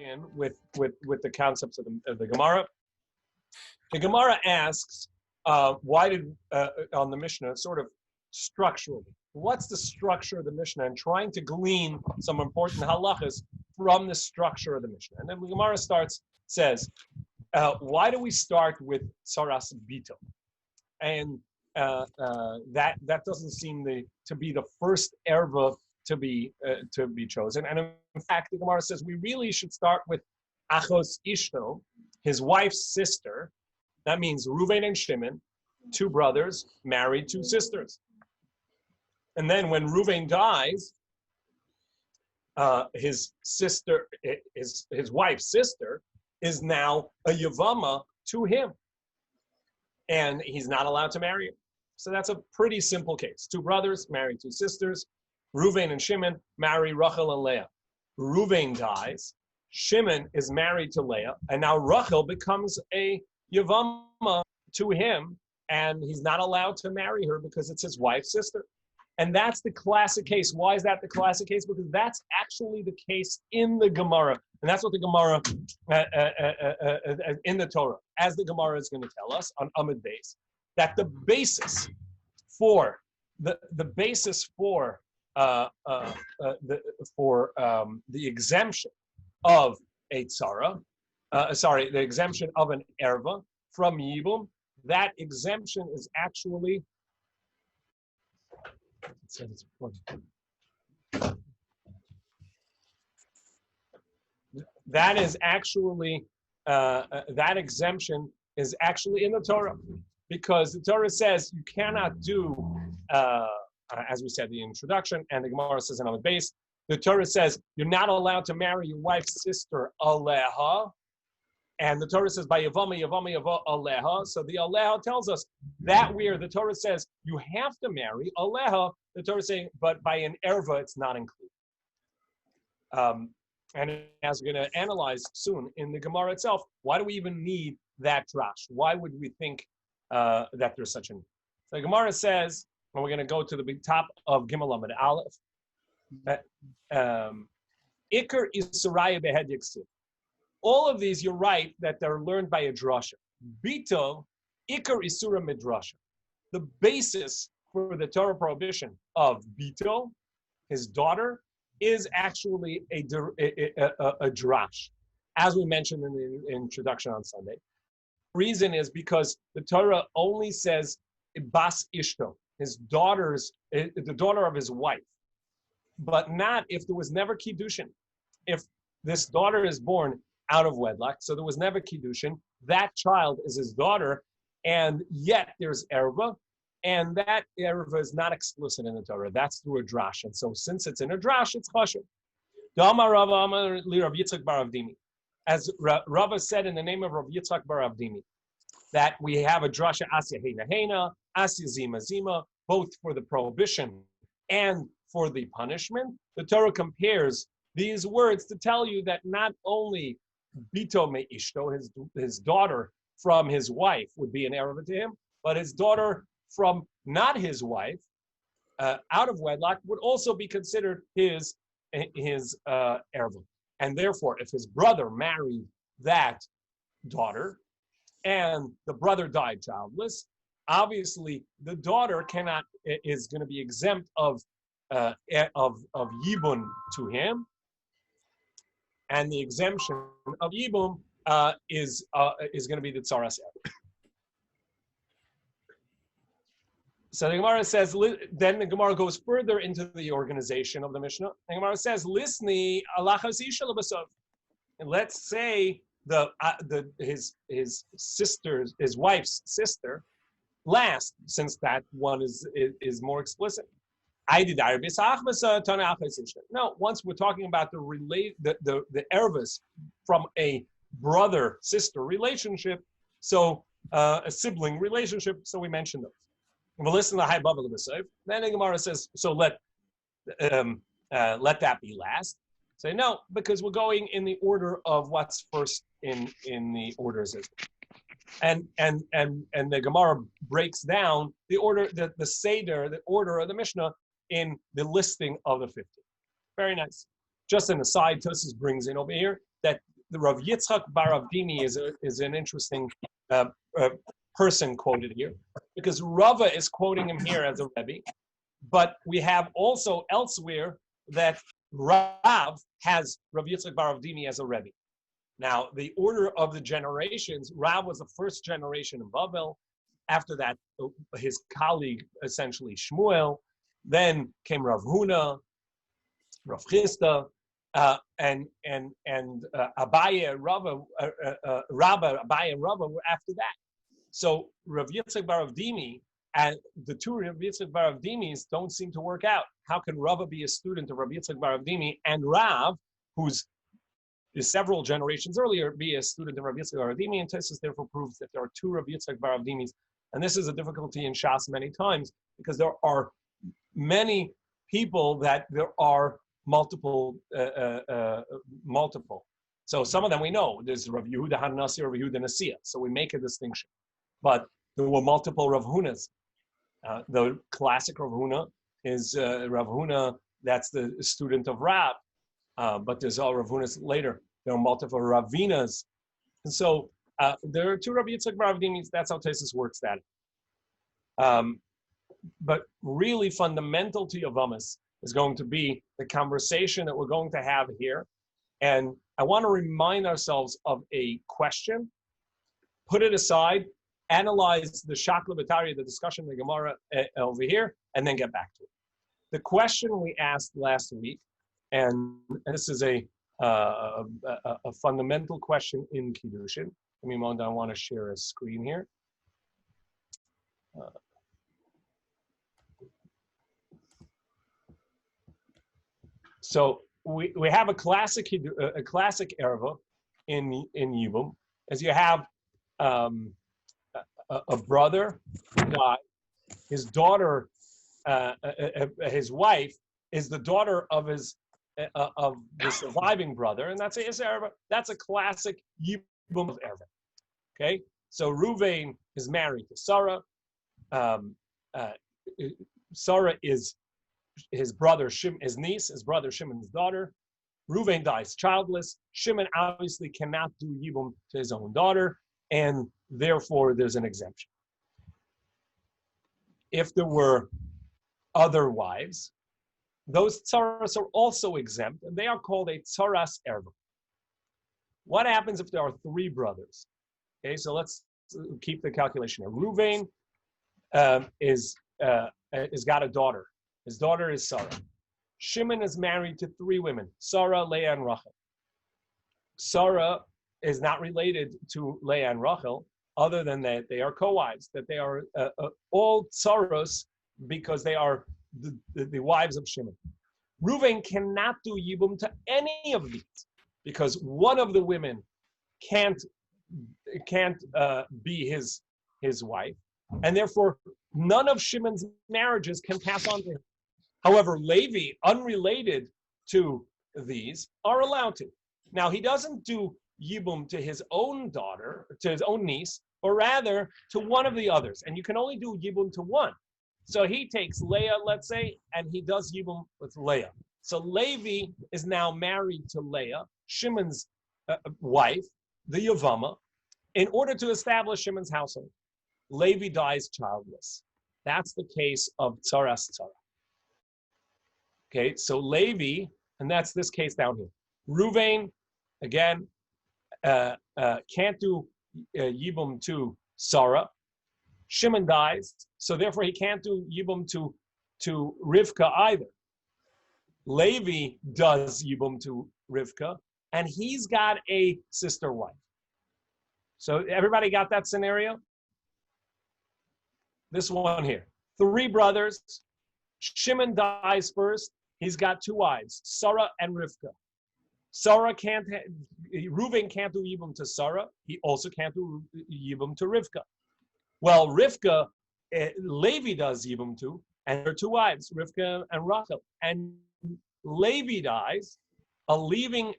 in with the concepts of the Gemara. The Gemara asks, why did on the Mishnah sort of structurally, what's the structure of the Mishnah, and trying to glean some important halachas from the structure of the Mishnah. And then the Gemara says, why do we start with Tsaras Bito? And that doesn't seem to be the first erva to be chosen. And in fact, the Gemara says we really should start with Achos Ishto, his wife's sister. That means Reuven and Shimon, two brothers, married two sisters. And then when Reuven dies, his sister, his wife's sister, is now a Yevama to him. And he's not allowed to marry her. So that's a pretty simple case. Two brothers marry two sisters. Reuven and Shimon marry Rachel and Leah. Reuven dies. Shimon is married to Leah. And now Rachel becomes a Yevama to him. And he's not allowed to marry her because it's his wife's sister. And that's the classic case. Why is that the classic case? Because that's actually the case in the Gemara. And that's what the Gemara, in the Torah, as the Gemara is going to tell us on Amud Beis, that the basis for the exemption of a tzara, the exemption of an erva from yibum, that exemption is actually that exemption is actually in the Torah, because the Torah says you cannot do, as we said in the introduction, and the Gemara says in Amud Beis, the Torah says you're not allowed to marry your wife's sister aleha, and the Torah says by Yevama aleha. So the aleha tells us that where the Torah says you have to marry aleha, the Torah is saying, but by an erva it's not included. And as we're going to analyze soon in the Gemara itself, why do we even need that drash? Why would we think that there's such a need? So the Gemara says, and we're going to go to the big top of Gimel Amud Aleph, Iker Isuraya Behed Yiksiv. All of these, you're right, that they're learned by a drasha. Bito, Iker Isura Midrasha. The basis for the Torah prohibition of Bito, his daughter, is actually a drash, as we mentioned in the introduction on Sunday. The reason is because the Torah only says Bas Ishto, his daughter's, the daughter of his wife, but not if there was never Kiddushin. If this daughter is born out of wedlock, so there was never Kiddushin, that child is his daughter, and yet there's Erva, and that erva is not explicit in the Torah. That's through a drash. And so since it's in a drash, it's chashuv. As Rava said in the name of Rav Yitzchak bar Avdimi, that we have a drasha asya heina heina, asya zima zima, both for the prohibition and for the punishment. The Torah compares these words to tell you that not only bito me ishto, his daughter from his wife would be an erva to him, but his daughter from not his wife, out of wedlock, would also be considered his erva. And therefore, if his brother married that daughter, and the brother died childless, obviously the daughter is going to be exempt of yibum to him, and the exemption of yibum is going to be the tzaras. So the Gemara says, then the Gemara goes further into the organization of the Mishnah. The Gemara says, "Lisni alachas isha lebasov." And let's say his sister's, his wife's sister, last, since that one is more explicit. No, once we're talking about the ervas from a brother-sister relationship, so a sibling relationship, so we mentioned those. We'll listen to High Baba L'Basov. Then the Gemara says, so let that be last. Say no, because we're going in the order of what's first in the orders. And the Gemara breaks down the order, the Seder, the order of the Mishnah in the listing of the 50. Very nice. Just an aside, Tosfos brings in over here that the Rav Yitzchak bar Avdimi is an interesting person quoted here, because Rava is quoting him here as a Rebbe, but we have also elsewhere that Rav has Rav Yitzchak bar Avdimi as a Rebbe. Now, the order of the generations, Rav was the first generation in Babel. After that, his colleague, essentially Shmuel. Then came Rav Huna, Rav Chisda, and Abaye, Rabba, Abaye, and Rava were after that. So Rav Yitzchak bar Avdimi and the two Rav Yitzchak bar Avdimis don't seem to work out. How can Rava be a student of Rav Yitzchak bar Avdimi and Rav, who's several generations earlier, be a student of Rav Yitzchak bar Avdimi? And Tosfos therefore proves that there are two Rav Yitzchak bar Avdimis. And this is a difficulty in Shas many times, because there are many people that there are multiple. So some of them we know. There's Rav Yehuda Hanasi or Rav Yehuda Nasiya. So we make a distinction. But there were multiple Rav Hunas. The classic Rav Huna is Rav Huna, that's the student of Rav. But there's all Rav Hunas later. There are multiple Ravinas. And so there are two Rav Yitzchak bar Avdimis. That's how Tosfos works that. But really fundamental to Yevomos is going to be the conversation that we're going to have here. And I want to remind ourselves of a question, put it aside, analyze the Shakla B'Tari, the discussion of the Gemara over here, and then get back to it. The question we asked last week, and this is a fundamental question in Kiddushin. Give me a moment, I want to share a screen here. So we have a classic erva in Yibum, as you have a brother who died. His daughter, his wife, is the daughter of of the surviving brother, and that's a classic Yibum of erva. Okay, so Ruvain is married to Sarah. Sarah is his brother his niece, his brother Shimon's daughter. Ruvain dies childless. Shimon obviously cannot do Yibum to his own daughter, and therefore there's an exemption. If there were other wives, those tzaras are also exempt, and they are called a tzaras erva. What happens if there are three brothers? Okay, so let's keep the calculation here. Ruvain is got a daughter. His daughter is Sarah. Shimon is married to three women: Sarah, Leah, and Rachel. Sarah is not related to Leah and Rachel, other than that they are co-wives, that they are all tzaros because they are the wives of Shimon. Ruvain cannot do Yibum to any of these because one of the women can't be his wife, and therefore none of Shimon's marriages can pass on to him. However, Levi, unrelated to these, are allowed to. Now, he doesn't do Yibum to his own daughter, to his own niece, or rather to one of the others. And you can only do Yibum to one. So he takes Leah, let's say, and he does Yibum with Leah. So Levi is now married to Leah, Shimon's wife, the Yevama, in order to establish Shimon's household. Levi dies childless. That's the case of Tzaras Tzara. Okay, so Levi, and that's this case down here. Ruvain, again, can't do Yibum to Sarah. Shimon dies, so therefore he can't do Yibum to Rivka either. Levi does Yibum to Rivka, and he's got a sister wife. So everybody got that scenario? This one here. Three brothers. Shimon dies first. He's got two wives, Sarah and Rivka. Reuven can't do Yibum to Sarah. He also can't do Yibum to Rivka. Well, Rivka, Levi does Yibum to, and her two wives, Rivka and Rachel. And Levi dies, leaving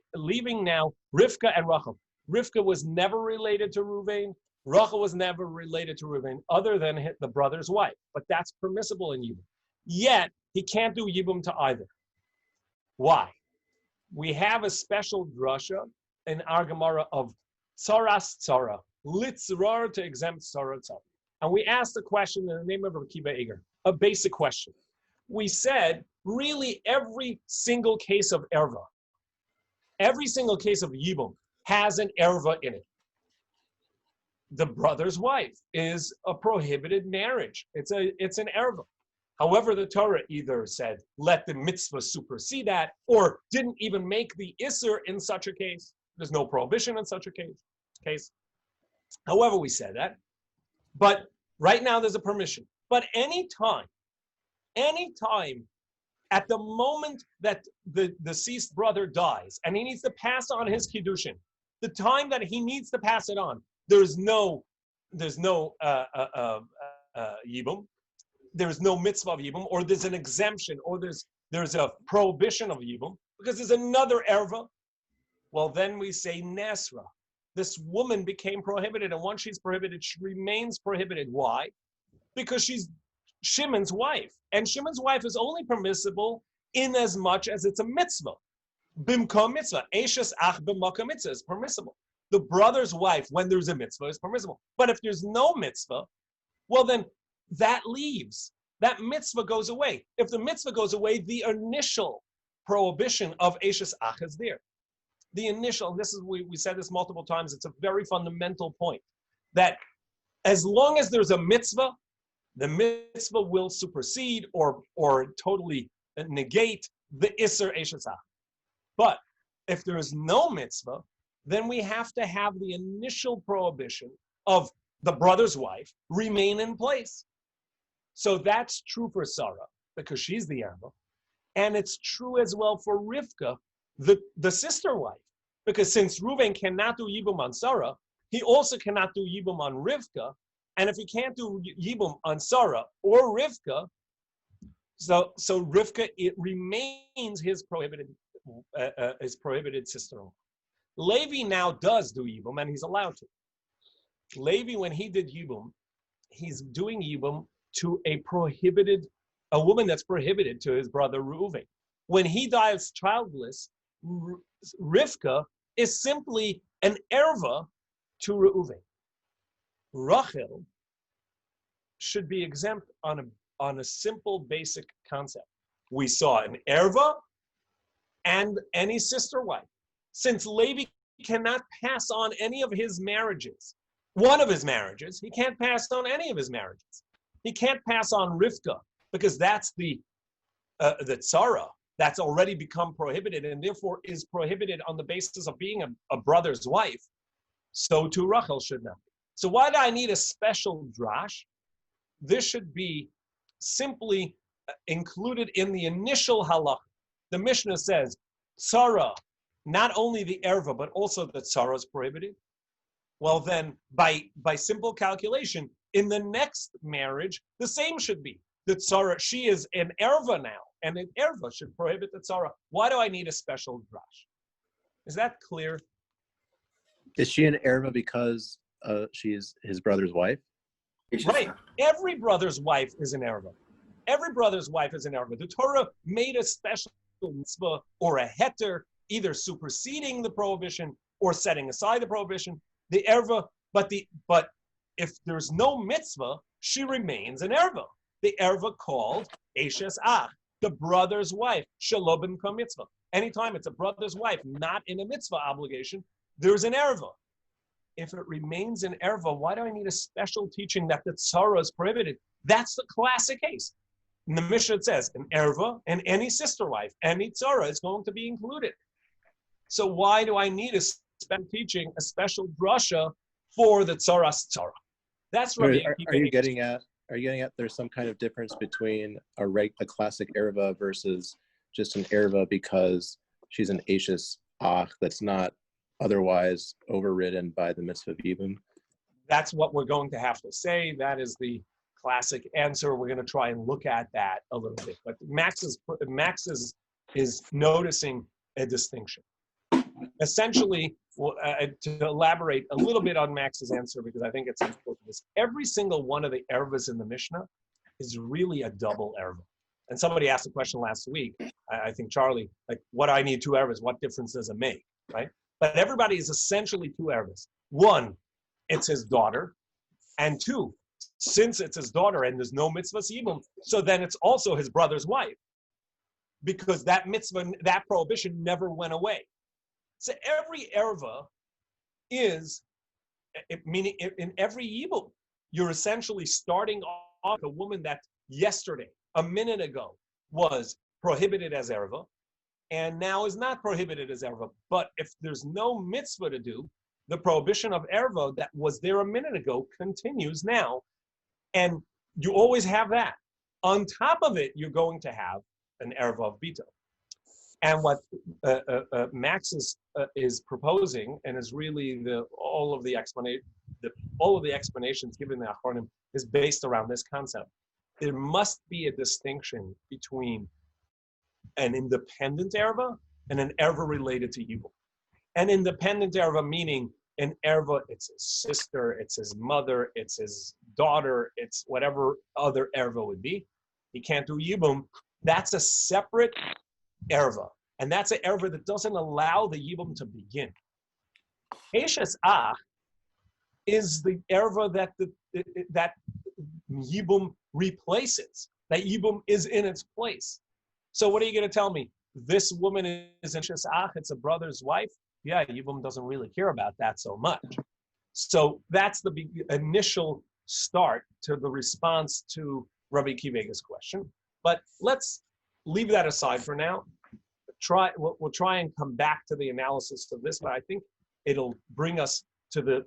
now Rivka and Rachel. Rivka was never related to Reuven. Rachel was never related to Reuven, other than the brother's wife. But that's permissible in Yibum. Yet, he can't do Yibum to either. Why? We have a special drasha in our Gemara of tzaras tzara, litzrar to exempt tzara tzara. And we asked the question in the name of Rabbi Kiva Eger, a basic question. We said, really, every single case of erva, every single case of yibum has an erva in it. The brother's wife is a prohibited marriage. It's an erva. However, the Torah either said, let the mitzvah supersede that, or didn't even make the isser in such a case. There's no prohibition in such a case. However, we said that. But right now there's a permission. But anytime, at the moment that the deceased brother dies and he needs to pass on his kiddushin, the time that he needs to pass it on, there's no yibum, there's no mitzvah of yibum, or there's an exemption, or there's a prohibition of yibum, because there's another erva. Well, then we say nesra. This woman became prohibited, and once she's prohibited, she remains prohibited. Why? Because she's Shimon's wife, and Shimon's wife is only permissible in as much as it's a mitzvah. Bimkom mitzvah, eshes ach b'makom mitzvah is permissible. The brother's wife, when there's a mitzvah, is permissible. But if there's no mitzvah, well then that leaves. That mitzvah goes away. If the mitzvah goes away, the initial prohibition of eshes ach is there. The initial, this is we said this multiple times, it's a very fundamental point, that as long as there's a mitzvah, the mitzvah will supersede or totally negate the isser eshes ach. But if there is no mitzvah, then we have to have the initial prohibition of the brother's wife remain in place. So that's true for Sarah, because she's the erva. And it's true as well for Rivka, the sister wife. Because since Reuven cannot do yibum on Sarah, he also cannot do yibum on Rivka. And if he can't do yibum on Sarah or Rivka, so Rivka, it remains his prohibited sister-in-law. Levi now does do yibum, and he's allowed to. Levi, when he did yibum, he's doing yibum to a woman that's prohibited to his brother Reuven. When he dies childless, Rivka is simply an erva to Reuven. Rachel should be exempt on a simple, basic concept. We saw an erva and any sister wife. Since Levi cannot pass on any of his marriages, one of his marriages, he can't pass on any of his marriages. He can't pass on Rivka, because that's the tzara that's already become prohibited, and therefore is prohibited on the basis of being a brother's wife. So too Rachel should not be. So why do I need a special drash? This should be simply included in the initial halach. The Mishnah says, tzara, not only the erva, but also the tzara is prohibited. Well then, by simple calculation, in the next marriage, the same should be. The tzara, she is an erva now, and an erva should prohibit the tzara. Why do I need a special drash? Is that clear? Is she an erva because she is his brother's wife? Right. Every brother's wife is an erva. Every brother's wife is an erva. The Torah made a special mitzvah or a heter, either superseding the prohibition or setting aside the prohibition. The erva, but if there's no mitzvah, she remains an erva. The erva called eshes ach, the brother's wife, shelo b'mkom mitzvah. Anytime it's a brother's wife, not in a mitzvah obligation, there's an erva. If it remains an erva, why do I need a special teaching that the tzara is prohibited? That's the classic case. In the Mishnah it says, an erva and any sister wife, any tzara is going to be included. So why do I need a special teaching, a special drasha for the tzaras tzara? That's Rabbi. Are you getting at there's some kind of difference between a classic erva versus just an erva because she's an eshes ach that's not otherwise overridden by the mitzvah of yibum? That's what we're going to have to say. That is the classic answer. We're going to try and look at that a little bit. But Max is noticing a distinction. Essentially, to elaborate a little bit on Max's answer, because I think it's important, is every single one of the ervas in the Mishnah is really a double erva. And somebody asked a question last week, I think Charlie, like, what do I need two ervas? What difference does it make, right? But everybody is essentially two ervas. One, it's his daughter, and two, since it's his daughter and there's no mitzvah yibum, so then it's also his brother's wife, because that mitzvah, that prohibition never went away. So every erva is, meaning in every yibum, you're essentially starting off a woman that yesterday, a minute ago, was prohibited as erva, and now is not prohibited as erva. But if there's no mitzvah to do, the prohibition of erva that was there a minute ago continues now, and you always have that. On top of it, you're going to have an erva of bito. And what Max is proposing, and is really all of the explanations given in the Achronim is based around this concept. There must be a distinction between an independent erva and an erva related to evil. An independent erva meaning an erva, it's his sister, it's his mother, it's his daughter, it's whatever other erva would be. He can't do yibum. That's a separate erva, and that's an erva that doesn't allow the yibum to begin. Eshes ach is the erva that that yibum replaces. That yibum is in its place. So what are you going to tell me? This woman is eshes ach. It's a brother's wife. Yeah, yibum doesn't really care about that so much. So that's the initial start to the response to Rabbi Kivega's question. But let's leave that aside for now. We'll try and come back to the analysis of this, but I think it'll bring us to the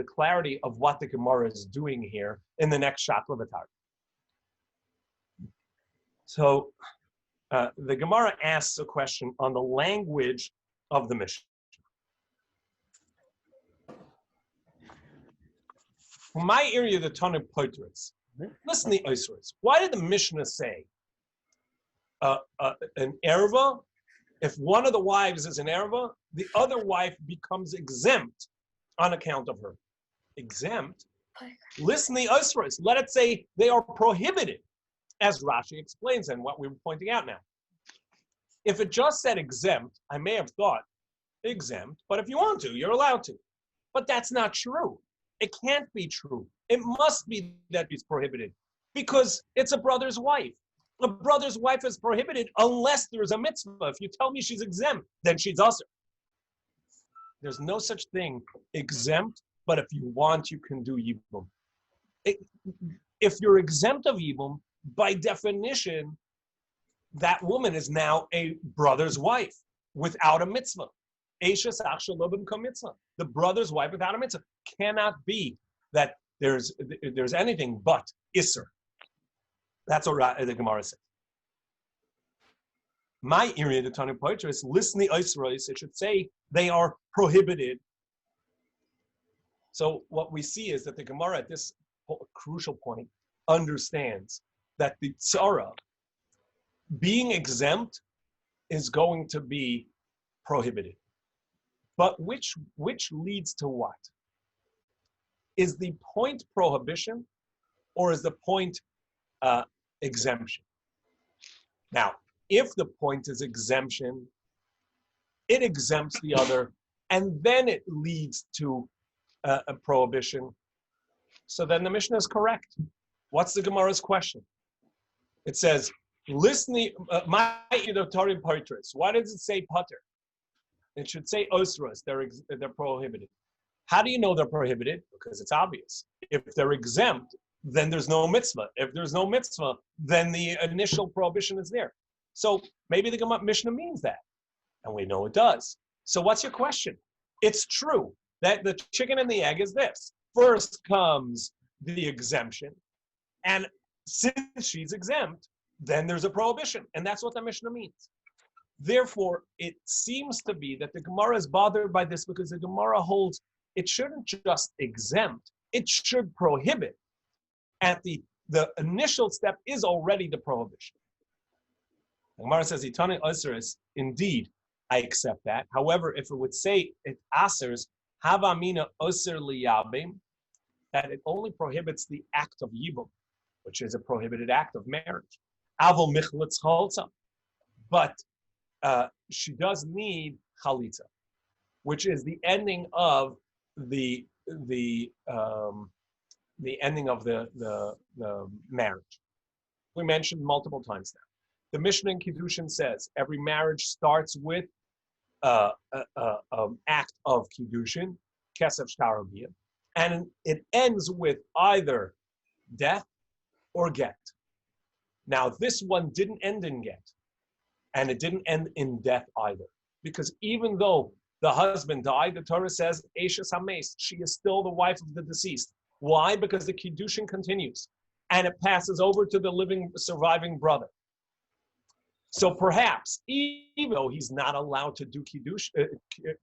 clarity of what the Gemara is doing here in the next Shatla V'Tar. So the Gemara asks a question on the language of the Mishnah. From my area, the Tana Poitris. Listen to the Oisros. Why did the Mishnah say an erva? If one of the wives is an erva, the other wife becomes exempt on account of her. Exempt? Listen to the Oisros. Let it say they are prohibited, as Rashi explains and what we were pointing out now. If it just said exempt, I may have thought exempt, but if you want to, you're allowed to. But that's not true. It can't be true. It must be that he's prohibited because it's a brother's wife. A brother's wife is prohibited unless there's a mitzvah. If you tell me she's exempt, then she's usher. There's no such thing exempt, but if you want, you can do yibum. If you're exempt of yibum, by definition, that woman is now a brother's wife without a mitzvah. Eshes ach shelo b'mkom mitzvah. The brother's wife without a mitzvah cannot be that there's anything but isser. That's what the Gemara says. My area, the Tana Poitris, listen the Oisros, it should say they are prohibited. So what we see is that the Gemara at this crucial point understands that the tzara, being exempt, is going to be prohibited. But which leads to what? Is the point prohibition or is the point exemption? Now, if the point is exemption, it exempts the other, and then it leads to a prohibition. So then the Mishnah is correct. What's the Gemara's question? It says, listen, my Torim Poitris. Why does it say Pater? It should say Osros, they're prohibited. How do you know they're prohibited? Because it's obvious. If they're exempt, then there's no mitzvah. If there's no mitzvah, then the initial prohibition is there. So maybe the Mishnah means that. And we know it does. So what's your question? It's true that the chicken and the egg is this. First comes the exemption. And since she's exempt, then there's a prohibition. And that's what the Mishnah means. Therefore, it seems to be that the Gemara is bothered by this because the Gemara holds it shouldn't just exempt, it should prohibit. At the initial step is already the prohibition. The Gemara says, Itani Osers, indeed, I accept that. However, if it would say it asers, Havamina Oser liyabim, that it only prohibits the act of yibum, which is a prohibited act of marriage. Avol michlitz chalza. But she does need chalitza. which is the ending of the ending of the marriage. We mentioned multiple times now. The Mishnah in Kiddushin says every marriage starts with act of Kiddushin, Kesef Shtar Abiyah, and it ends with either death or get. Now, this one didn't end in get, and it didn't end in death either, because even though the husband died, the Torah says, Eishes HaMeis, she is still the wife of the deceased. Why? Because the Kiddushin continues, and it passes over to the living, surviving brother. So perhaps, even though he's not allowed to do Kiddushin,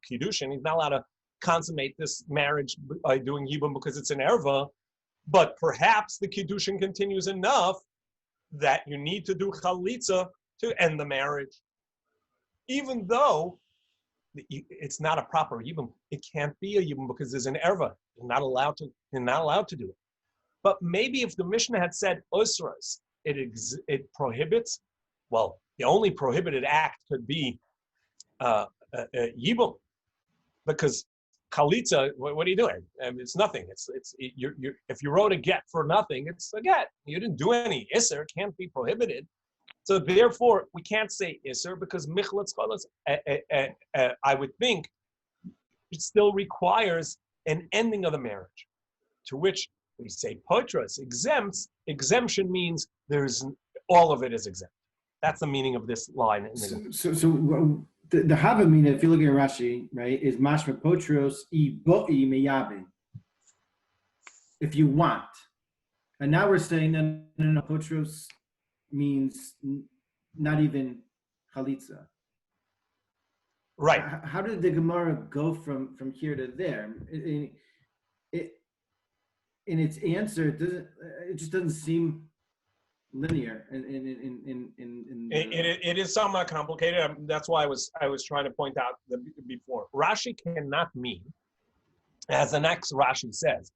he's not allowed to consummate this marriage by doing Yibum because it's an erva, but perhaps the Kiddushin continues enough that you need to do Chalitza to end the marriage. Even though it's not a proper Yibum, it can't be a Yibum because there's an erva. You're not allowed to do it. But maybe if the Mishnah had said Osras, it prohibits, well, the only prohibited act could be Yibum, because Chalitza, what are you doing? It's nothing. You're if you wrote a get for nothing, it's a get. You didn't do any Isser, it can't be prohibited. So therefore, we can't say Isser because Michlatz Chalas, I would think, it still requires an ending of the marriage, to which we say Potras exempts. Exemption means all of it is exempt. That's the meaning of this line. The Havamina, if you look at Rashi, right, is mashma potros I bo'i meyabin. If you want. And now we're saying no, potros means not even chalitza. Right. How did the Gemara go from here to there? In its answer, it just doesn't seem linear. It is somewhat complicated. That's why I was trying to point out before. Rashi cannot mean, as the next Rashi says,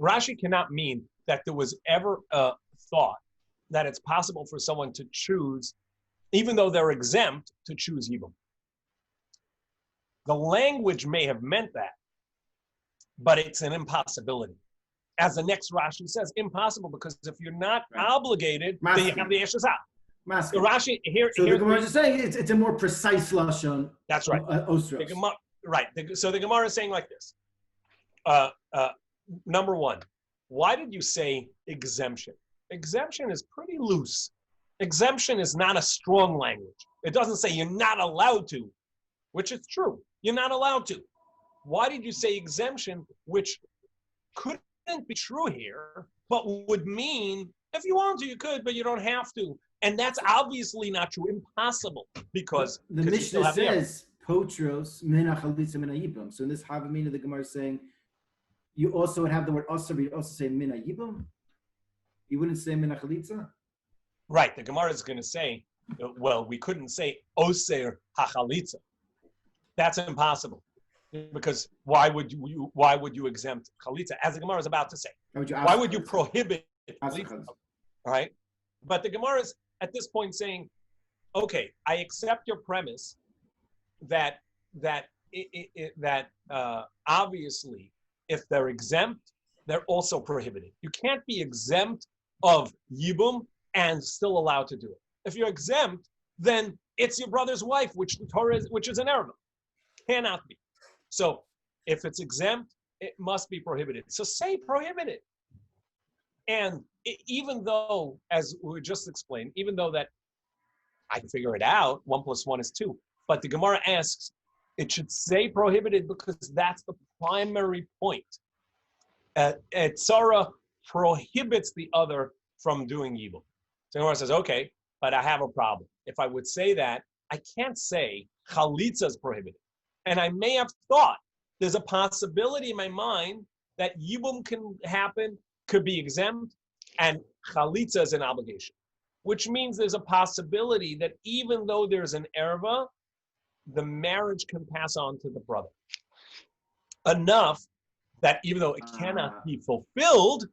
Rashi cannot mean that there was ever a thought that it's possible for someone to choose, even though they're exempt, to choose Yibum. The language may have meant that, but it's an impossibility. As the next Rashi says, impossible, because if you're not obligated, then you have the Eshes out. So Rashi here. So the Gemara is saying it's a more precise lashon. That's right. Right. So the Gemara is saying like this. Number one, why did you say exemption? Exemption is pretty loose. Exemption is not a strong language. It doesn't say you're not allowed to, which is true. You're not allowed to. Why did you say exemption, which couldn't be true here, but would mean if you want to, you could, but you don't have to. And that's obviously not true. Impossible, because the Mishnah says potros mina chalitza mina yibum. So in this Havamina, the Gemara is saying you also would have the word osir, but you also say mina yibum. You wouldn't say mina chalitza. Right. The Gemara is going to say, well, we couldn't say oser hachalitza. That's impossible. Because why would you exempt chalitza? As the Gemara is about to say, why would you prohibit chalitza? Right? But the Gemara is at this point saying, okay, I accept your premise that obviously if they're exempt, they're also prohibited. You can't be exempt of yibum and still allowed to do it. If you're exempt, then it's your brother's wife, which the Torah which is an erva. Cannot be. So if it's exempt, it must be prohibited. So say prohibited. And even though, as we just explained, even though that I can figure it out, 1 + 1 is 2. But the Gemara asks, it should say prohibited because that's the primary point. Tzara prohibits the other from doing evil. So the Gemara says, okay, but I have a problem. If I would say that, I can't say chalitza is prohibited. And I may have thought there's a possibility in my mind that yibum can happen, could be exempt, and chalitza is an obligation, which means there's a possibility that even though there's an erva, the marriage can pass on to the brother. Enough that even though it cannot be fulfilled,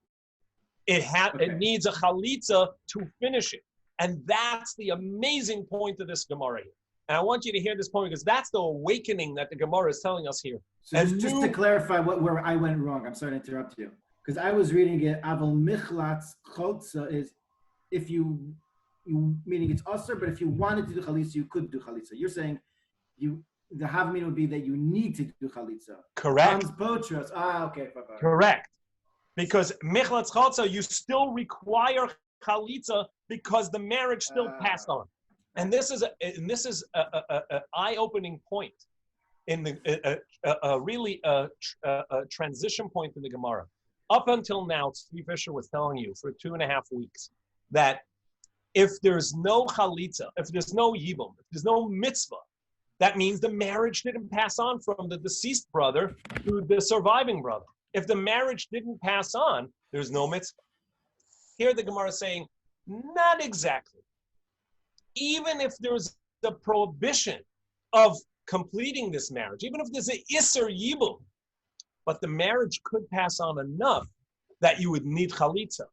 it needs a chalitza to finish it. And that's the amazing point of this Gemara here. And I want you to hear this point because that's the awakening that the Gemara is telling us here. So just to clarify where I went wrong, I'm sorry to interrupt you. Because I was reading it, Aval Michlatz Chotza is if you meaning it's usher, but if you wanted to do chalitza, you could do chalitza. You're saying the havamina would be that you need to do chalitza. Correct. Potros. Okay. Correct. Because Michlatz Chotza, you still require chalitza because the marriage still passed on. And this is a eye-opening point in the really a transition point in the Gemara. Up until now, Tzvi Fischer was telling you for 2.5 weeks that if there's no chalitza, if there's no yibum, if there's no mitzvah, that means the marriage didn't pass on from the deceased brother to the surviving brother. If the marriage didn't pass on, there's no mitzvah. Here the Gemara is saying, not exactly. Even if there's the prohibition of completing this marriage, even if there's an isser yibum, but the marriage could pass on enough that you would need chalitza.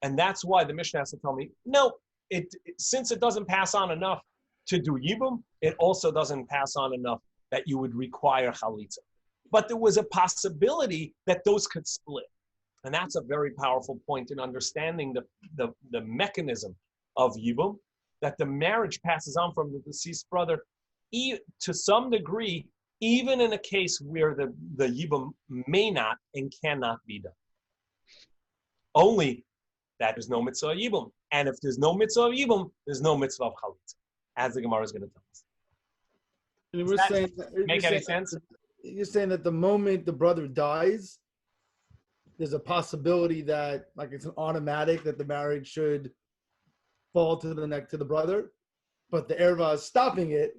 And that's why the Mishnah has to tell me, no, since it doesn't pass on enough to do yibum, it also doesn't pass on enough that you would require chalitza. But there was a possibility that those could split. And that's a very powerful point in understanding the mechanism of yibum, that the marriage passes on from the deceased brother to some degree, even in a case where the yibum may not and cannot be done. Only that there's no mitzvah of yibum. And if there's no mitzvah of yibum, there's no mitzvah of chalitza, as the Gemara is going to tell us. And we're saying, make any sense? You're saying that the moment the brother dies, there's a possibility that, like, it's an automatic that the marriage should fall to the neck to the brother, but the erva is stopping it,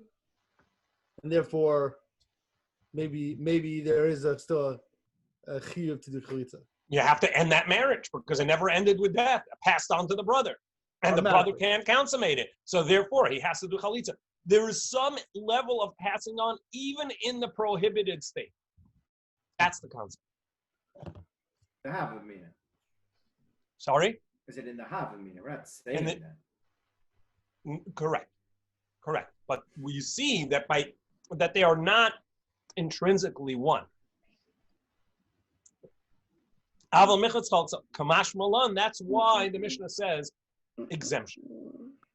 and therefore maybe there is still a chiyuv to do chalitza. You have to end that marriage because it never ended with death. It passed on to the brother. And the brother can't consummate it. So therefore, he has to do chalitza. There is some level of passing on even in the prohibited state. That's the concept. The havamina. Sorry? Is it in the havamina? We're not saying that. Correct. But we see that they are not intrinsically one. Aval Michlatz Chaltza, Kamash Malan, that's why the Mishnah says exemption.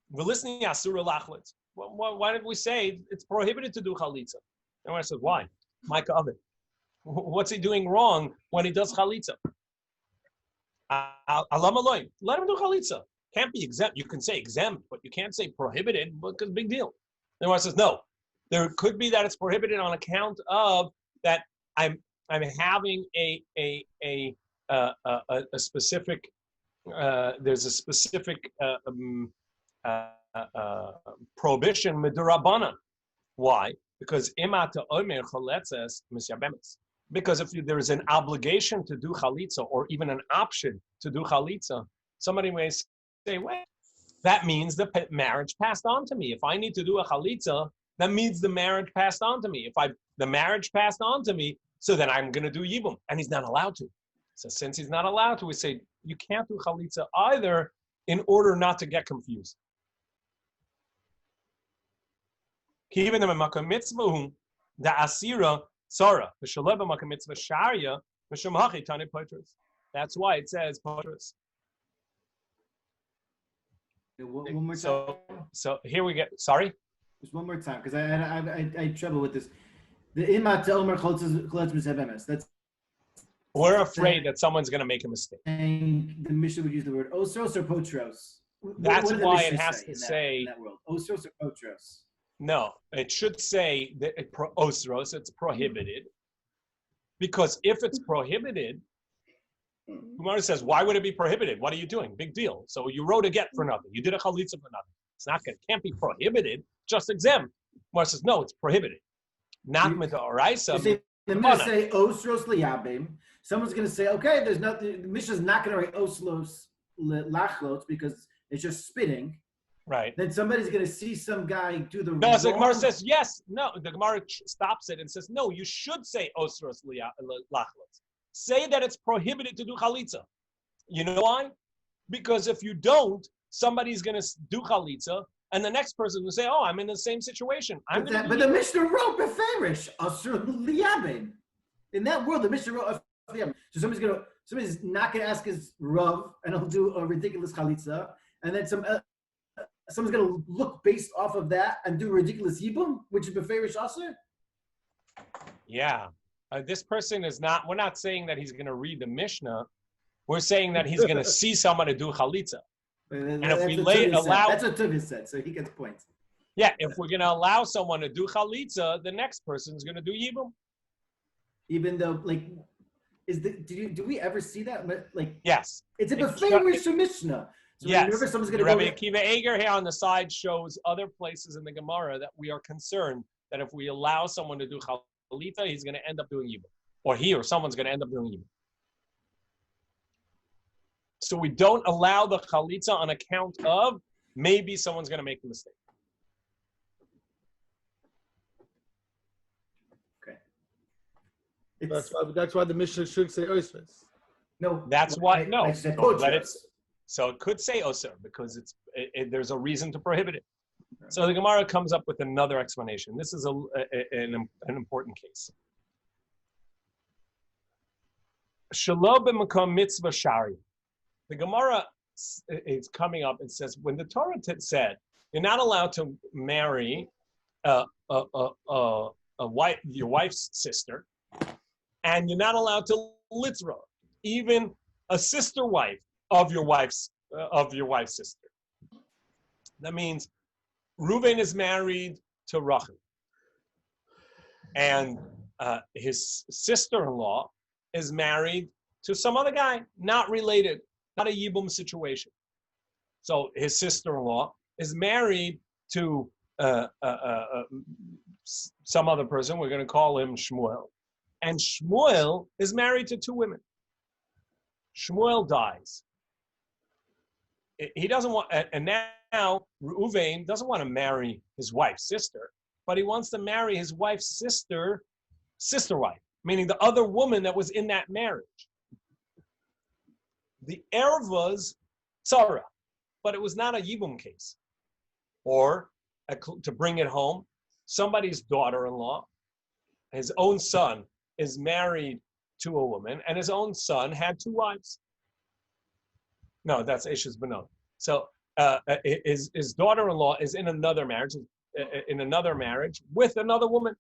We're listening to Asura Lachlitz. Why did we say it's prohibited to do chalitza? And I said, why? Micah of it. What's he doing wrong when he does chalitza? Alam Aloim, let him do chalitza. Can't be exempt. You can say exempt, but you can't say prohibited because big deal. And I says, no. There could be that it's prohibited on account of that I'm having a specific there's a specific prohibition midurabanan. Why? Because imata omer chaletzes misyabemes. Because if there is an obligation to do chalitza or even an option to do chalitza, somebody may say, wait, that means the marriage passed on to me. If I need to do a chalitza, that means the marriage passed on to me. If the marriage passed on to me, so then I'm going to do yibum, and he's not allowed to. So since he's not allowed to, we say you can't do chalitza either in order not to get confused. Even the makam mitzvah, the asira sara, the shaleba makam mitzvah sharia, the shemhachi tani potros. That's why it says potros. One more time. So here we get. Sorry. Just one more time, because I had trouble with this. The imat omer choltz misabemes. That's. We're afraid that someone's going to make a mistake. And the Mishnah would use the word osros or potros. That's what why it has to say in that world. Osros or potros. No, it should say that osros, it's prohibited. Because if it's prohibited, Gemara says, why would it be prohibited? What are you doing? Big deal. So you wrote a get for nothing. You did a chalitza for nothing. It's not good. It can't be prohibited, just exempt. Gemara says, no, it's prohibited. Not mid'oraisa. The Mishnah say osros liyabim. Someone's going to say, okay, there's nothing. The Mishnah's not going to write oslos lachlot because it's just spitting. Right. Then somebody's going to see some guy do the. No, so the Gemara says yes. No, the Gemara stops it and says no. You should say osros lachlot. Say that it's prohibited to do chalitza. You know why? Because if you don't, somebody's going to do chalitza, and the next person will say, "Oh, I'm in the same situation." But the Mishnah wrote beferish asur liyabin. In that world, the Mishnah wrote liyabin. So somebody's not gonna ask his rav, and he'll do a ridiculous chalitza, and then someone's gonna look based off of that and do a ridiculous yibum, which is beferish asur. Yeah, this person is not. We're not saying that he's going to read the Mishnah. We're saying that he's going to see someone to do chalitza. And if we allow, that's what Tuvis said, so he gets points. Yeah, if we're going to allow someone to do chalitza, the next person's going to do yibum. Even though, like, do we ever see that? Like, yes, it's a beferish Mishnah. So yes, whenever someone's going to Rabbi Akiva Eger here on the side shows other places in the Gemara that we are concerned that if we allow someone to do chalitza, he's going to end up doing yibum, or he or someone's going to end up doing yibum. So we don't allow the chalitza on account of maybe someone's going to make a mistake. Okay. That's why the Mishnah should say oisves. No. That's why. No. Let it. So it could say osir because there's a reason to prohibit it. So the Gemara comes up with another explanation. This is an important case. Shelo b'makom mitzvah shari. The Gemara is coming up and says, when the Torah said you're not allowed to marry your wife's sister, and you're not allowed to litzra, even a sister wife of your wife's sister. That means Reuven is married to Rachel, and his sister-in-law is married to some other guy, not related, not a yibum situation. So his sister-in-law is married to some other person. We're going to call him Shmuel, and Shmuel is married to two women. Shmuel dies. He doesn't want, and now Reuven doesn't want to marry his wife's sister, but he wants to marry his wife's sister wife, meaning the other woman that was in that marriage. The erva's tzara, but it was not a yibum case. Or, to bring it home, somebody's daughter-in-law, his own son, is married to a woman, and his own son had two wives. No, that's Eshes Benot. So his daughter-in-law is in another marriage with another woman.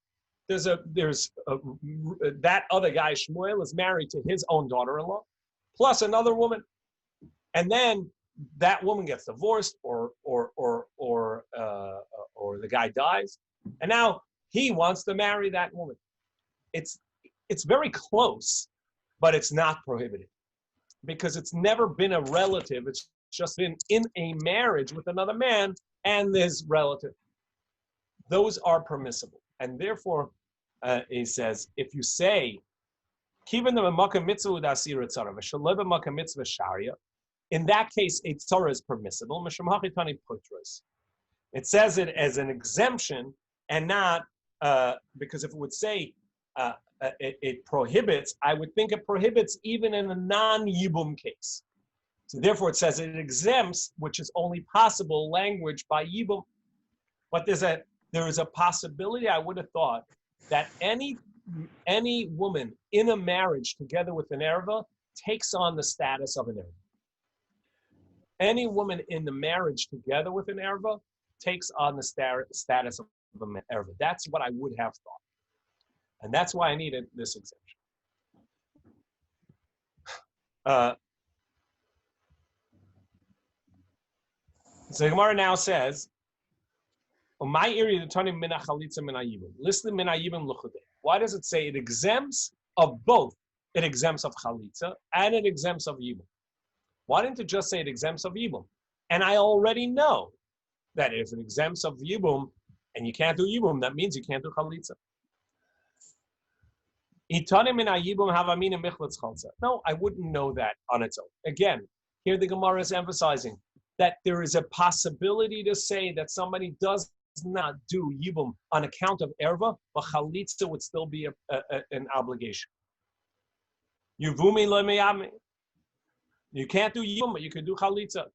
That other guy Shmuel is married to his own daughter-in-law, plus another woman, and then that woman gets divorced, or the guy dies, and now he wants to marry that woman. It's very close, but it's not prohibited, because it's never been a relative. It's just been in a marriage with another man and his relative. Those are permissible. And therefore, he says, if you say, in that case, a tzara is permissible. It says it as an exemption and not, because if it would say it prohibits, I would think it prohibits even in a non-yibum case. So therefore it says it exempts, which is only possible language by yibum. But there is a possibility, I would have thought, that any woman in a marriage together with an erva takes on the status of an erva. Any woman in the marriage together with an erva takes on the status of an erva. That's what I would have thought. And that's why I needed this exemption. So Gemara now says, why does it say it exempts of both? It exempts of chalitza and it exempts of yibum. Why didn't it just say it exempts of yibum? And I already know that if it exempts of yibum and you can't do yibum, that means you can't do chalitza. No, I wouldn't know that on its own. Again, here the Gemara is emphasizing that there is a possibility to say that somebody does not do yibum on account of erva, but chalitza would still be an obligation. Yevumi lo meyami. You can't do yibum, but you can do chalitza.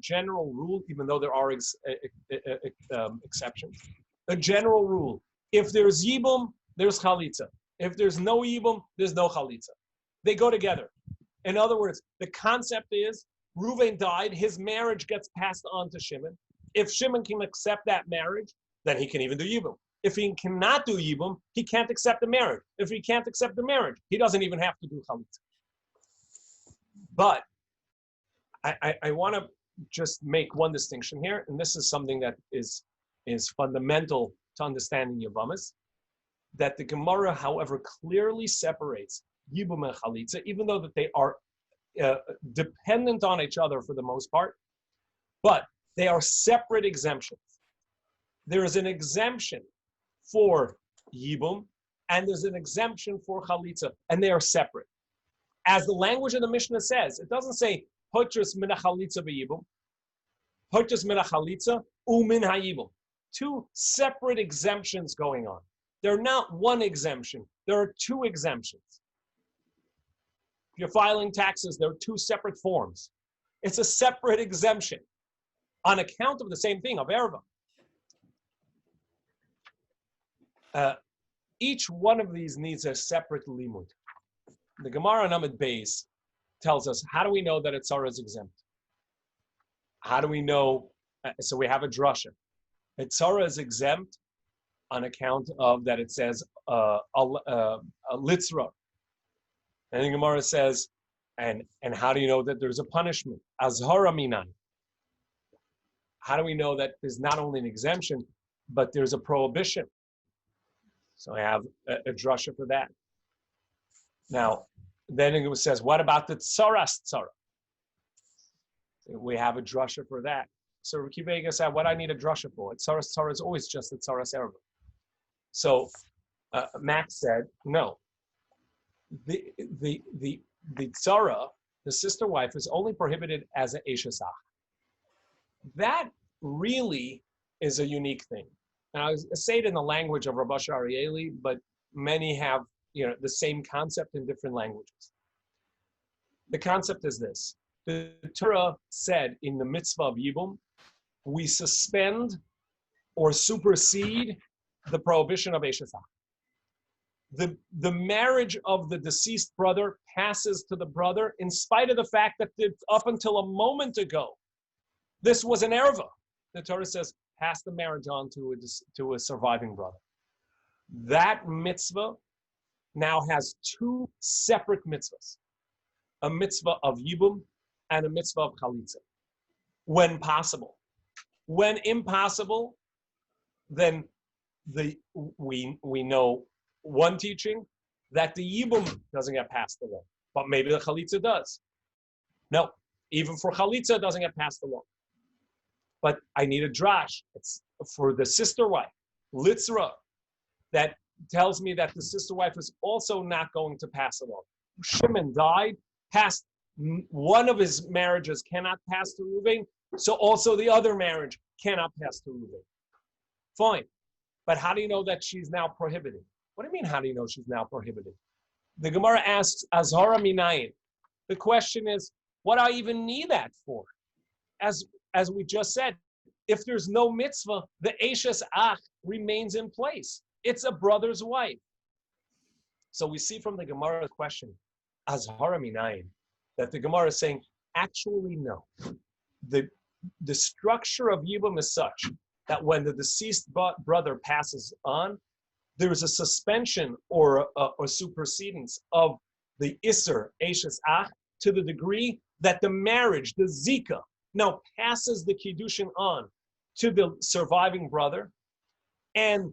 general rule, even though there are exceptions. A general rule: if there's yibum, there's chalitza. If there's no yibum, there's no chalitza. They go together. In other words, the concept is Reuven died, his marriage gets passed on to Shimon. If Shimon can accept that marriage, then he can even do yibum. If he cannot do yibum, he can't accept the marriage. If he can't accept the marriage, he doesn't even have to do chalitza. But I want to just make one distinction here, and this is something that is fundamental to understanding Yevomos, that the Gemara, however, clearly separates yibum and chalitza, even though that they are dependent on each other for the most part, but they are separate exemptions. There is an exemption for yibum, and there's an exemption for chalitza, and they are separate. As the language of the Mishnah says, it doesn't say hotras min chalitza v'yibum, hotras min chalitza umin hayibum. Two separate exemptions going on. They're not one exemption. There are two exemptions. If you're filing taxes, there are two separate forms. It's a separate exemption on account of the same thing, of erva. Each one of these needs a separate limud. The Gemara on Amud Beis tells us, how do we know that a tzara is exempt? How do we know? So we have a drasha. A tzara is exempt on account of that it says a litzra. And the Gemara says, and how do you know that there's a punishment? Azhara minan. How do we know that there's not only an exemption, but there's a prohibition? So I have a drasha for that. Now, then it says, what about the tsaras tzara? We have a drasha for that. So Rabbi Tzvi said, what I need a drasha for? Tsaras tzara is always just a tsaras erva. So Max said, no. The tzara, the sister wife, is only prohibited as an eshes ach. That really is a unique thing. And I say it in the language of Rabbi Arieli, but many have the same concept in different languages. The concept is this. The Torah said in the mitzvah of Yibum, we suspend or supersede the prohibition of eshes ach. The marriage of the deceased brother passes to the brother in spite of the fact that up until a moment ago, this was an erva. The Torah says, pass the marriage on to a surviving brother. That mitzvah now has two separate mitzvahs, a mitzvah of yibum and a mitzvah of chalitza, when possible. When impossible, then we know one teaching that the yibum doesn't get passed along, but maybe the chalitza does. No, even for chalitza it doesn't get passed along. But I need a drash. It's for the sister wife, litzra, that tells me that the sister wife is also not going to pass along. Shimon died, passed one of his marriages cannot pass to Reuven, so also the other marriage cannot pass to Reuven. Fine. But how do you know that she's now prohibited? What do you mean, how do you know she's now prohibited? The Gemara asks, Azhara minayin. The question is, what do I even need that for? As we just said, if there's no mitzvah, the eshes ach remains in place. It's a brother's wife. So we see from the Gemara's question, Azhara minayin, that the Gemara is saying, actually no. The structure of Yibum is such that when the deceased brother passes on, there is a suspension or supersedence of the Isser, Eshes Ach, to the degree that the marriage, the Zika, now passes the Kiddushin on to the surviving brother. And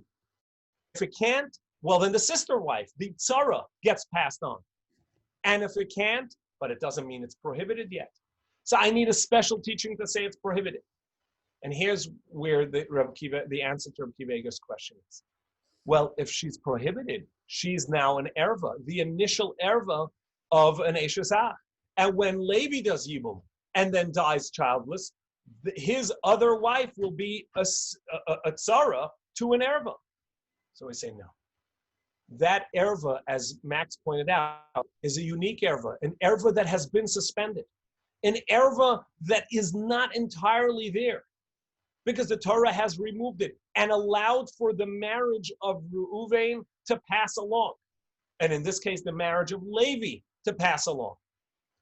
if it can't, well, then the sister wife, the Tzara, gets passed on. And if it can't, but it doesn't mean it's prohibited yet. So I need a special teaching to say it's prohibited. And here's where the answer to Rabbi Kivega's question is. Well, if she's prohibited, she's now an erva, the initial erva of an eshes ach. And when Levi does yibum and then dies childless, his other wife will be a tzara to an erva. So we say no. that erva, as Max pointed out, is a unique erva, an erva that has been suspended, an erva that is not entirely there, because the Torah has removed it and allowed for the marriage of Reuven to pass along. And in this case, the marriage of Levi to pass along.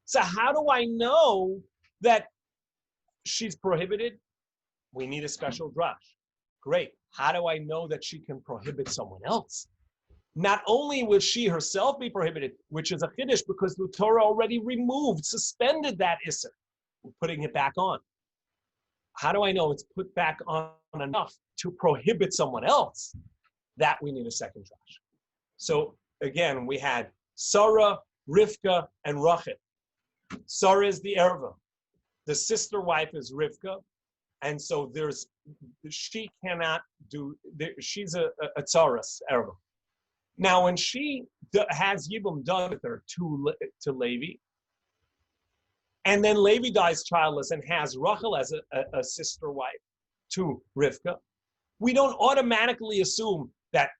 So how do I know that she's prohibited? We need a special drush. Great. How do I know that she can prohibit someone else? Not only will she herself be prohibited, which is a chiddush because the Torah already removed, suspended that isser, putting it back on. How do I know it's put back on enough to prohibit someone else? That we need a second drush. So again, we had Sarah, Rivka, and Rachel. Sarah is the erva. The sister wife is Rivka. And so she cannot do, she's a tsaras erva. Now, when she has Yibum done with her to Levi, and then Levi dies childless and has Rachel as a sister wife to Rivka, we don't automatically assume that,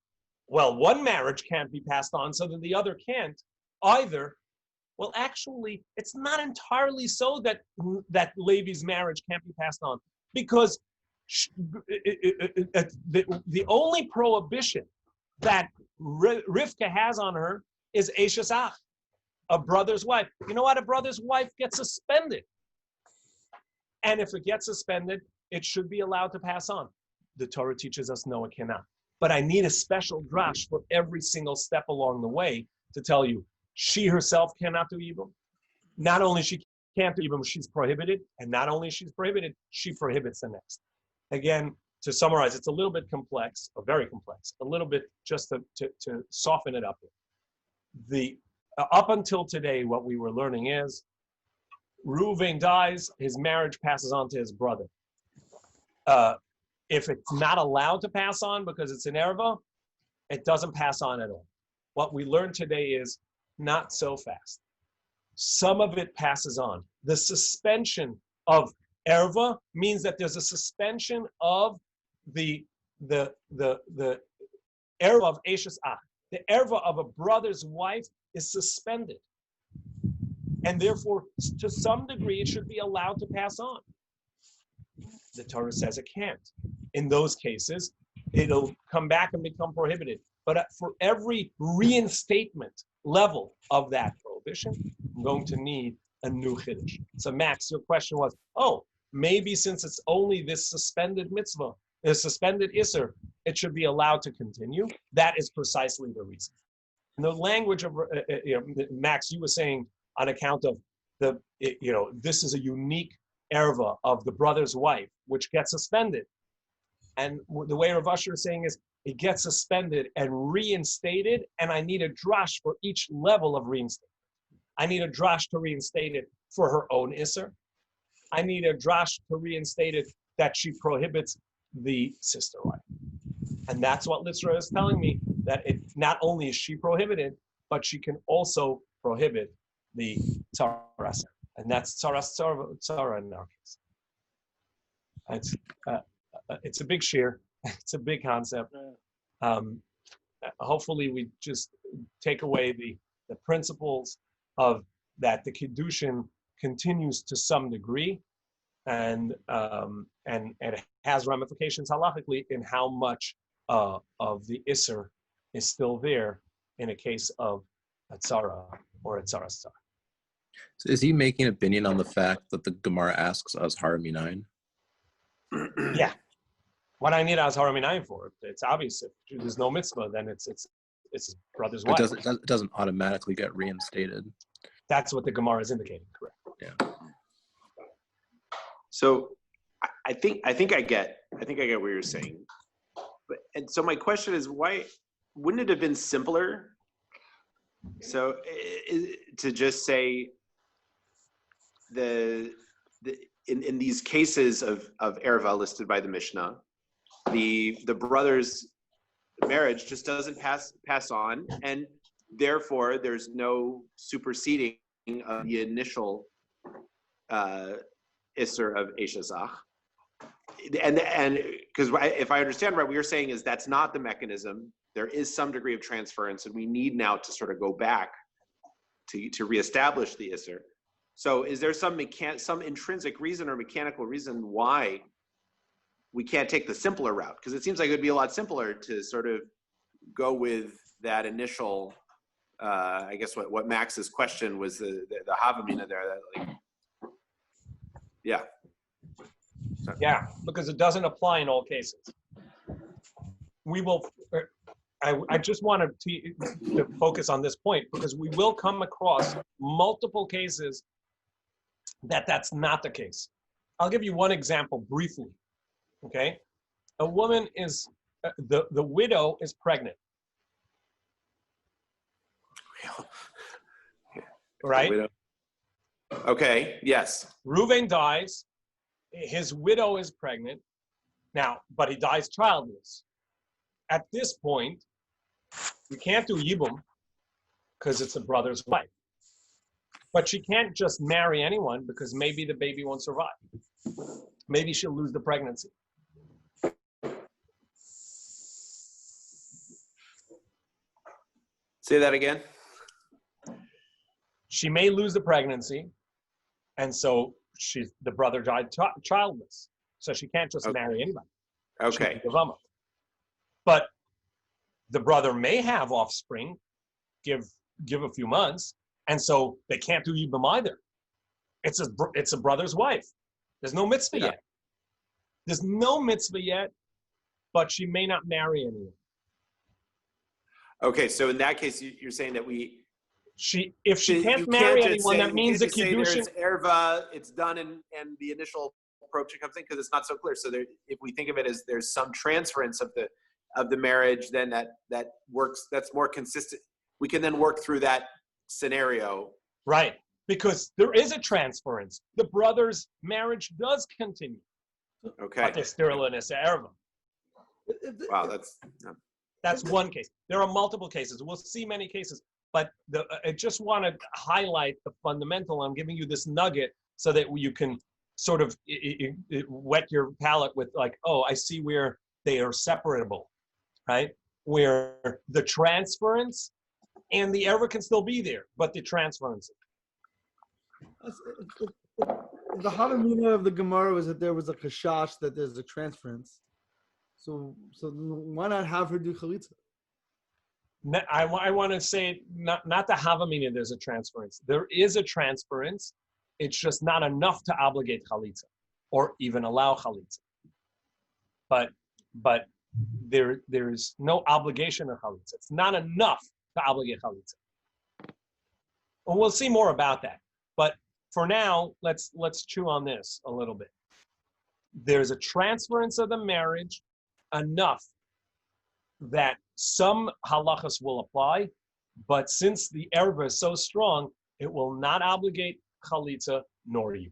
well, one marriage can't be passed on so that the other can't either. Well, actually, it's not entirely so that Levi's marriage can't be passed on, because the only prohibition that Rivka has on her is Eishes Ach, a brother's wife. You know what? A brother's wife gets suspended. And if it gets suspended, it should be allowed to pass on. The Torah teaches us no, it cannot. But I need a special drash for every single step along the way to tell you, she herself cannot do Yibum. Not only she can't do Yibum, she's prohibited. And not only she's prohibited, she prohibits the next. Again, to summarize, it's a little bit complex, or very complex, a little bit just to soften it up. Up until today, what we were learning is Reuven dies, his marriage passes on to his brother. If it's not allowed to pass on because it's an erva, it doesn't pass on at all. What we learned today is not so fast. Some of it passes on. The suspension of erva means that there's a suspension of the erva of Eishes Ach. The erva of a brother's wife is suspended. And therefore, to some degree, it should be allowed to pass on. The Torah says it can't. In those cases, it'll come back and become prohibited. But for every reinstatement level of that prohibition, I'm going to need a new chiddush. So Max, your question was, maybe since it's only this suspended mitzvah, the suspended isser, it should be allowed to continue. That is precisely the reason. And the language of, Max, you were saying on account of this is a unique erva of the brother's wife, which gets suspended. And the way Rav Asher is saying is, it gets suspended and reinstated, and I need a drash for each level of reinstatement. I need a drash to reinstate it for her own isser. I need a drash to reinstate it that she prohibits the sister wife. And that's what Litzra is telling me, that it not only is she prohibited, but she can also prohibit the tzaras. And that's tzara in our case. It's a big shear. It's a big concept. Hopefully we just take away the principles of that the Kiddushin continues to some degree, and it has ramifications halachically in how much of the Isser is still there in a case of a tzara or a tzaras tzara. So is he making an opinion on the fact that the Gemara asks us Haraminayin? Yeah. What I need Azhar Minayin for, it's obvious. If there's no mitzvah, then it's his brother's wife. It doesn't automatically get reinstated. That's what the Gemara is indicating, correct? Yeah. So I think I get what you're saying. And so my question is, why wouldn't it have been simpler? So to just say in these cases of erva listed by the Mishnah, the brother's marriage just doesn't pass on, and therefore there's no superseding of the initial Isser of Eishes Ach. And because if I understand right, what you're saying is that's not the mechanism there is some degree of transference, and we need now to sort of go back to reestablish the Isser. So is there some intrinsic reason or mechanical reason why we can't take the simpler route? Because it seems like it would be a lot simpler to sort of go with that initial, I guess what Max's question was, the Havamina there. That, like, yeah. So. Yeah, because it doesn't apply in all cases. We will, I just wanted to focus on this point because we will come across multiple cases that's not the case. I'll give you one example briefly, okay? A woman is, the widow is pregnant. Right? Okay, yes. Reuven dies, his widow is pregnant, now, but he dies childless. At this point, you can't do Yibum because it's a brother's wife. But she can't just marry anyone because maybe the baby won't survive. Maybe she'll lose the pregnancy. Say that again. She may lose the pregnancy, and so the brother died childless. So she can't just marry anybody. Okay. Yevomos. But the brother may have offspring, give a few months, and so they can't do Yibam either. It's a brother's wife. There's no mitzvah yet. There's no mitzvah yet, but she may not marry anyone. Okay, so in that case, you're saying that if she can't marry anyone, that means the kiddushin. Erva, it's done, and the initial approach comes in because it's not so clear. So if we think of it as there's some transference of the marriage, then that works. That's more consistent. We can then work through that scenario. Right, because there is a transference. The brother's marriage does continue. Okay. But they're still in a erva. Wow, that's one case. There are multiple cases. We'll see many cases. But I just want to highlight the fundamental. I'm giving you this nugget so that you can sort of wet your palate with like, oh, I see where they are separable, right? Where the transference and the error can still be there, but the transference. The Havamina of the Gemara was that there was a kashash that there's a transference. So why not have her do chalitza? I want to say not the Havamina there's a transference. There is a transference. It's just not enough to obligate chalitza or even allow chalitza. But there's no obligation of chalitza. It's not enough to obligate chalitza. And we'll see more about that. But for now, let's chew on this a little bit. There's a transference of the marriage enough that some halachas will apply, but since the erva is so strong, it will not obligate chalitza nor yibum.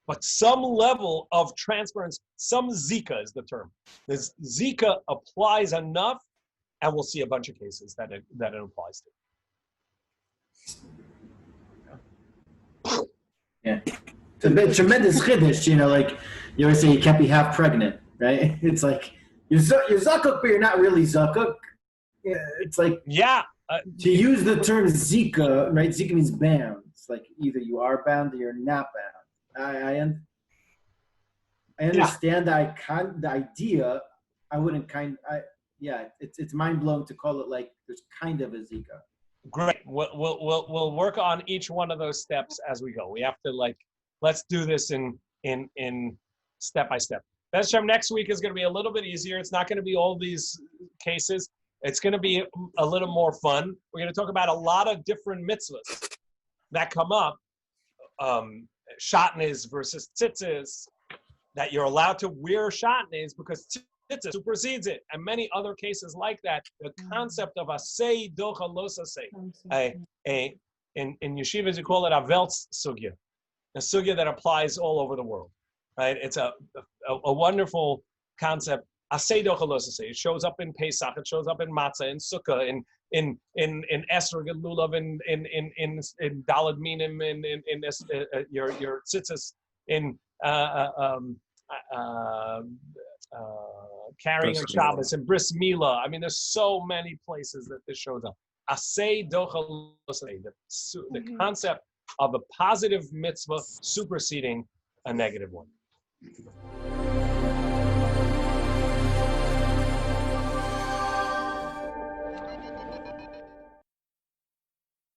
But some level of transference, some zika is the term. This zika applies enough, and we'll see a bunch of cases that it applies to. Yeah, it's a bit tremendous chiddush, like you always say you can't be half pregnant, right? It's like you're zakuk, but you're not really zakuk. It's like to use the term zika, right? Zika means bound. It's like either you are bound or you're not bound. I understand the idea. I wouldn't it's mind blowing to call it like there's kind of a zika. Great. We'll work on each one of those steps as we go. We have to let's do this in step by step. Next week is going to be a little bit easier. It's not going to be all these cases. It's going to be a little more fun. We're going to talk about a lot of different mitzvahs that come up. Shatnez versus tzitzis, that you're allowed to wear shatnez because tzitzis supersedes it, and many other cases like that. The concept of asay docha los asay. In yeshivas, you call it a veltz sugya, a sugya that applies all over the world. Right? It's a wonderful concept. Asay docha los asay. It shows up in Pesach. It shows up in Matzah, in Sukkah, in Esrog and Lulav, in Dalad Minim, in your tzitzis, in carrying on Bris Milah. Shabbos and Bris Milah. I mean, there's so many places that this shows up. Asay dochal losay, the concept of a positive mitzvah superseding a negative one.